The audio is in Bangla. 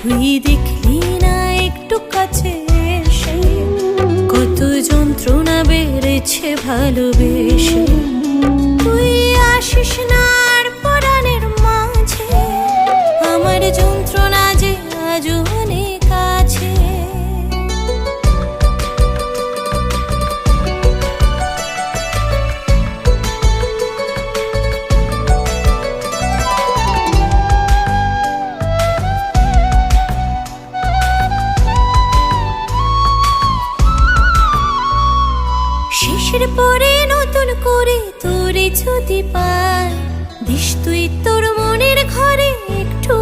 তুই দেখলি না একটু কাছে এসে কত যন্ত্রণা বেড়েছে ভালোবেসে। তুই আসিস না আর পরাণের মাঝে, আমার যন্ত্রণা যে আজ অনেক আছে। শেষের পরে নতুন করে তোরে যদি পাই, দিস তুই তোর মনের ঘরে একটু